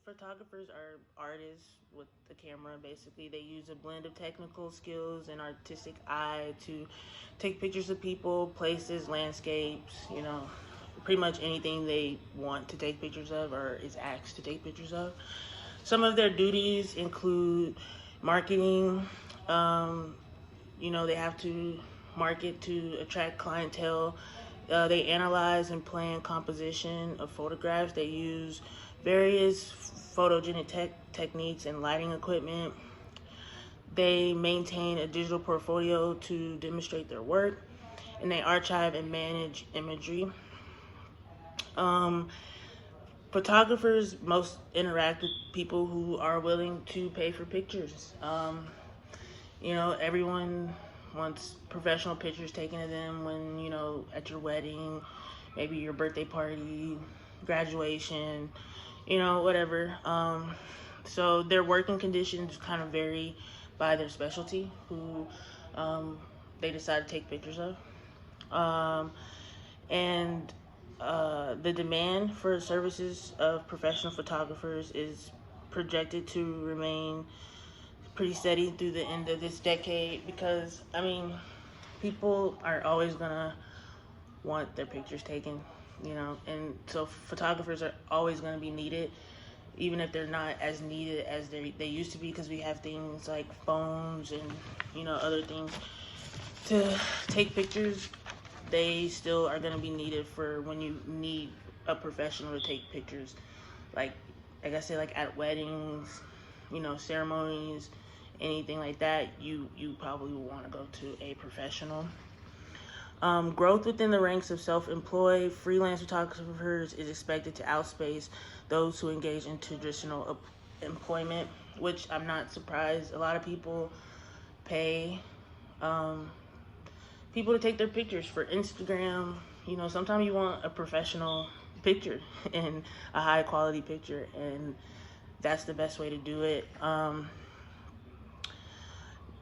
Photographers are artists with the camera. Basically, they use a blend of technical skills and artistic eye to take pictures of people, places, landscapes, pretty much anything they want to take pictures of or is asked to take pictures of. Some of their duties include marketing. They have to market to attract clientele. They analyze and plan composition of photographs. They use various photogenic techniques and lighting equipment. They maintain a digital portfolio to demonstrate their work, and they archive and manage imagery. Photographers most interact with people who are willing to pay for pictures. Everyone wants professional pictures taken of them when, at your wedding, maybe your birthday party, graduation, whatever. So their working conditions kind of vary by their specialty, who they decide to take pictures of. And the demand for services of professional photographers is projected to remain pretty steady through the end of this decade because, people are always gonna want their pictures taken, and so photographers are always gonna be needed, even if they're not as needed as they used to be, because we have things like phones and, other things to take pictures. They still are gonna be needed for when you need a professional to take pictures, like I said, like at weddings, ceremonies, anything like that. You probably will want to go to a professional. Growth within the ranks of self-employed freelance photographers is expected to outspace those who engage in traditional employment, which I'm not surprised. A lot of people pay people to take their pictures for Instagram. Sometimes you want a professional picture and a high quality picture, and that's the best way to do it.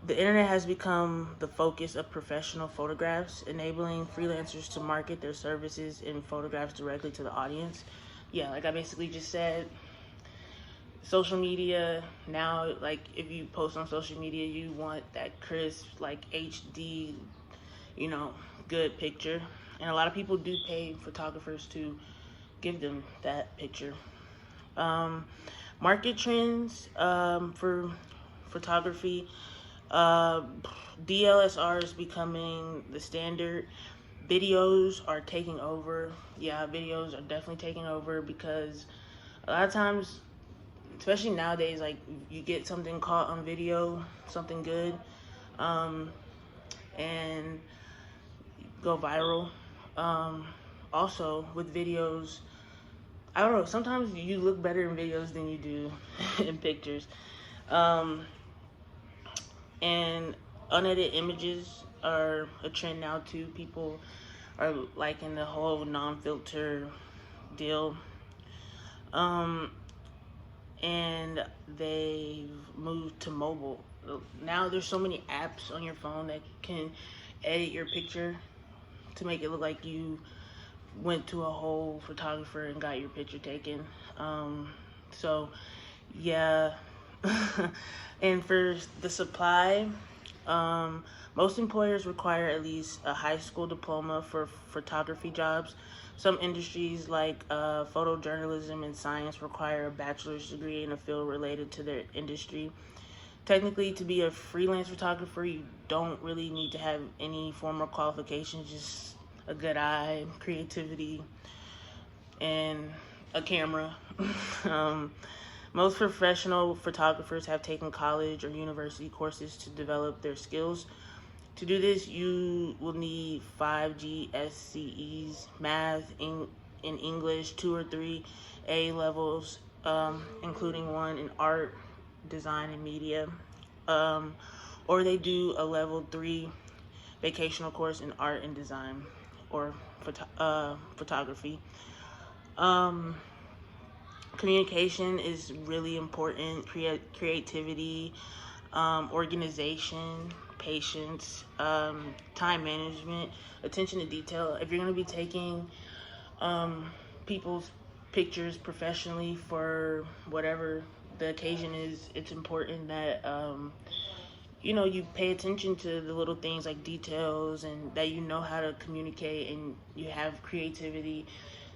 The internet has become the focus of professional photographs, enabling freelancers to market their services and photographs directly to the audience. Yeah, like I basically just said, social media now, like if you post on social media, you want that crisp, like HD, good picture. And a lot of people do pay photographers to give them that picture. Market trends for photography. DLSR is becoming the standard. Videos are taking over. Yeah, videos are definitely taking over because a lot of times, especially nowadays, like you get something caught on video, something good, and go viral. Also, with videos, I don't know, sometimes you look better in videos than you do in pictures. And unedited images are a trend now too. People are liking the whole non-filter deal. And they've moved to mobile. Now there's so many apps on your phone that can edit your picture to make it look like you went to a whole photographer and got your picture taken. So yeah. And for the supply, most employers require at least a high school diploma for photography jobs. Some industries like photojournalism and science require a bachelor's degree in a field related to their industry. Technically, to be a freelance photographer, you don't really need to have any formal qualifications, just a good eye, creativity, and a camera. Most professional photographers have taken college or university courses to develop their skills. To do this, you will need 5 GSCEs, math, in English, 2 or 3 A levels, including 1 in art, design, and media. Or they do a level 3 vocational course in art and design or photography. Communication is really important. Creativity, organization, patience, time management, attention to detail. If you're going to be taking people's pictures professionally for whatever the occasion is. It's important that you pay attention to the little things like details, and that you know how to communicate, and you have creativity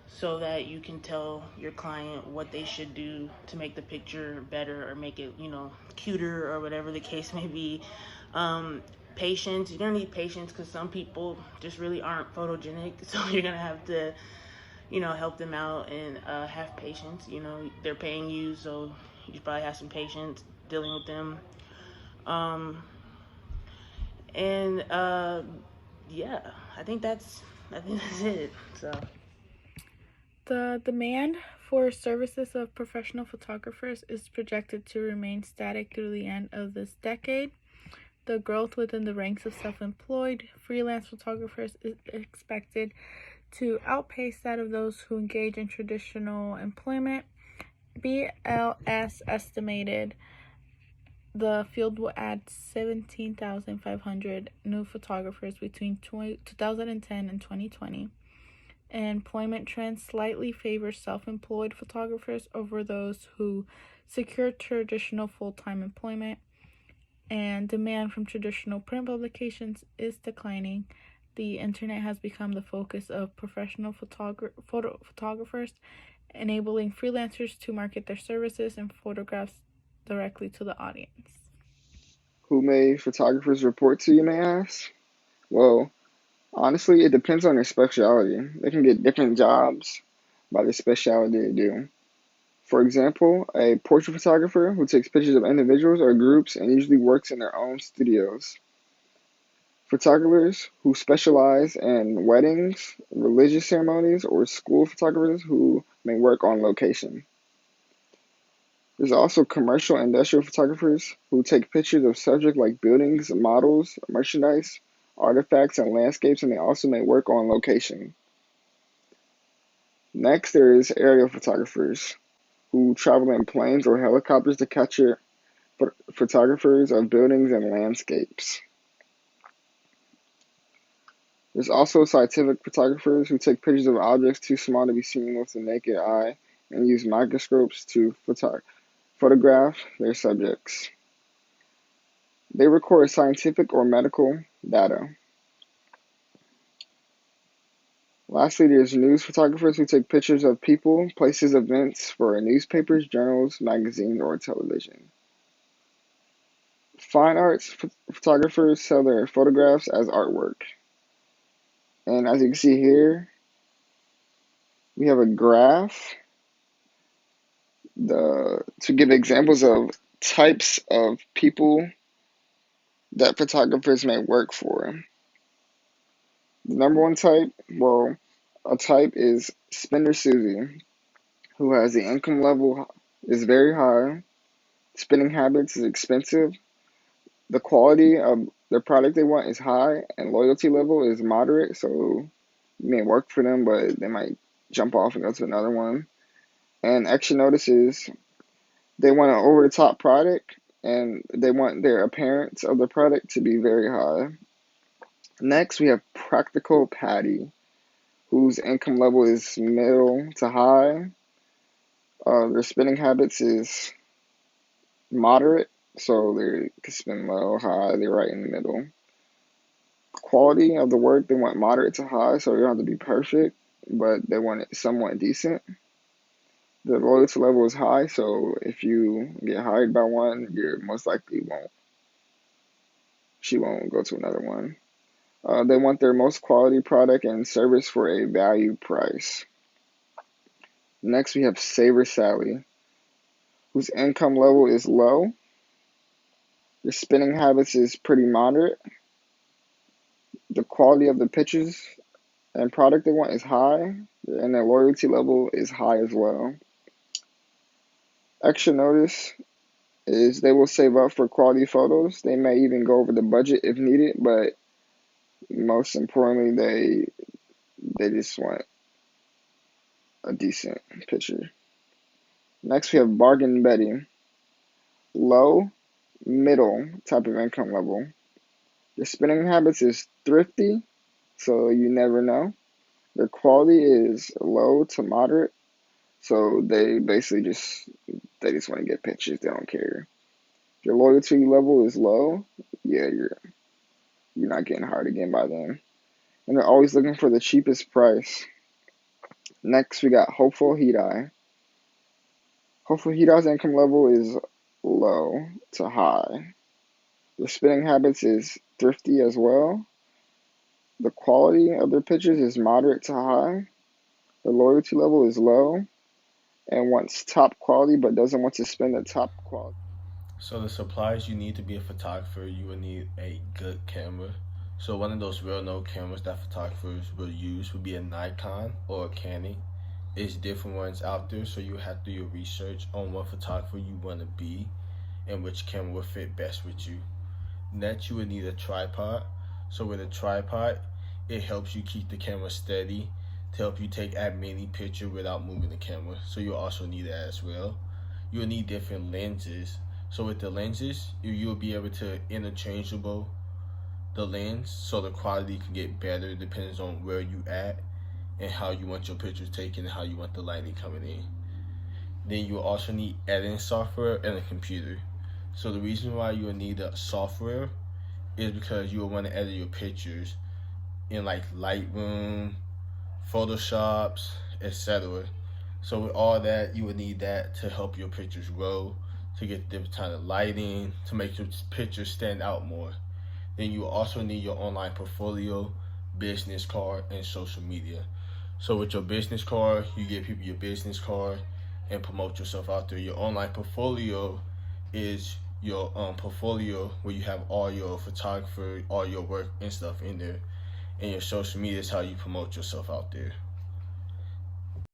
so that you can tell your client what they should do to make the picture better or make it, cuter or whatever the case may be. Um, Patience. You're gonna need patience because some people just really aren't photogenic, so you're gonna have to, help them out and have patience. They're paying you, so you probably have some patience dealing with them. Um, and yeah, I think that's it. So The demand for services of professional photographers is projected to remain static through the end of this decade. The growth within the ranks of self-employed freelance photographers is expected to outpace that of those who engage in traditional employment. BLS estimated the field will add 17,500 new photographers between 2010 and 2020. Employment trends slightly favor self-employed photographers over those who secure traditional full-time employment, and demand from traditional print publications is declining. The internet has become the focus of professional photographers, enabling freelancers to market their services and photographs directly to the audience. Who may photographers report to, you may ask? Well, honestly, it depends on their specialty. They can get different jobs by the specialty they do. For example, a portrait photographer who takes pictures of individuals or groups and usually works in their own studios. Photographers who specialize in weddings, religious ceremonies, or school photographers who may work on location. There's also commercial industrial photographers who take pictures of subjects like buildings, models, merchandise, artifacts, and landscapes, and they also may work on location. Next, there is aerial photographers who travel in planes or helicopters to capture photographers of buildings and landscapes. There's also scientific photographers who take pictures of objects too small to be seen with the naked eye and use microscopes to photograph their subjects. They record scientific or medical data. Lastly, there's news photographers who take pictures of people, places, events for newspapers, journals, magazines, or television. Fine arts photographers sell their photographs as artwork. And as you can see here, we have a graph to give examples of types of people that photographers may work for. The number one type, a type is Spender Susie, who has the income level is very high, spending habits is expensive, the quality of the product they want is high, and loyalty level is moderate, so you may work for them, but they might jump off and go to another one. And extra notices, they want an over-the-top product, and they want their appearance of the product to be very high. Next, we have Practical Patty, whose income level is middle to high. Their spending habits is moderate, so they can spend low, high, they're right in the middle. Quality of the work, they want moderate to high, so you don't have to be perfect, but they want it somewhat decent. The loyalty level is high, so if you get hired by one, you're most likely she won't go to another one. They want their most quality product and service for a value price. Next, we have Saver Sally, whose income level is low. Their spending habits is pretty moderate. The quality of the pictures and product they want is high, and their loyalty level is high as well. Extra notice is they will save up for quality photos. They may even go over the budget if needed, but most importantly, they just want a decent picture. Next, we have Bargain Betty. Low, middle type of income level. Their spending habits is thrifty, so you never know. Their quality is low to moderate. So they basically just want to get pictures. They don't care. If your loyalty level is low, yeah, you're not getting hired again by them. And they're always looking for the cheapest price. Next, we got Hopeful Heat Eye. Hopeful Heat Eye's income level is low to high. Their spending habits is thrifty as well. The quality of their pictures is moderate to high. Their loyalty level is low and wants top quality but doesn't want to spend the top quality. So the supplies you need to be a photographer, you will need a good camera. So one of those well-known cameras that photographers will use would be a Nikon or a Canon. There's different ones out there, so you have to do your research on what photographer you want to be and which camera will fit best with you. Next, you would need a tripod. So with a tripod, it helps you keep the camera steady to help you take as many pictures without moving the camera. So you also need that as well. You'll need different lenses. So with the lenses, you'll be able to interchangeable the lens so the quality can get better depends on where you at and how you want your pictures taken and how you want the lighting coming in. Then you'll also need editing software and a computer. So the reason why you'll need a software is because you'll want to edit your pictures in like Lightroom, Photoshops, etc. So with all that, you would need that to help your pictures grow, to get different kind of lighting, to make your pictures stand out more. Then you also need your online portfolio, business card, and social media. So with your business card, you give people your business card and promote yourself out there. Your online portfolio is your portfolio where you have all your photography, all your work and stuff in there. And your social media is how you promote yourself out there.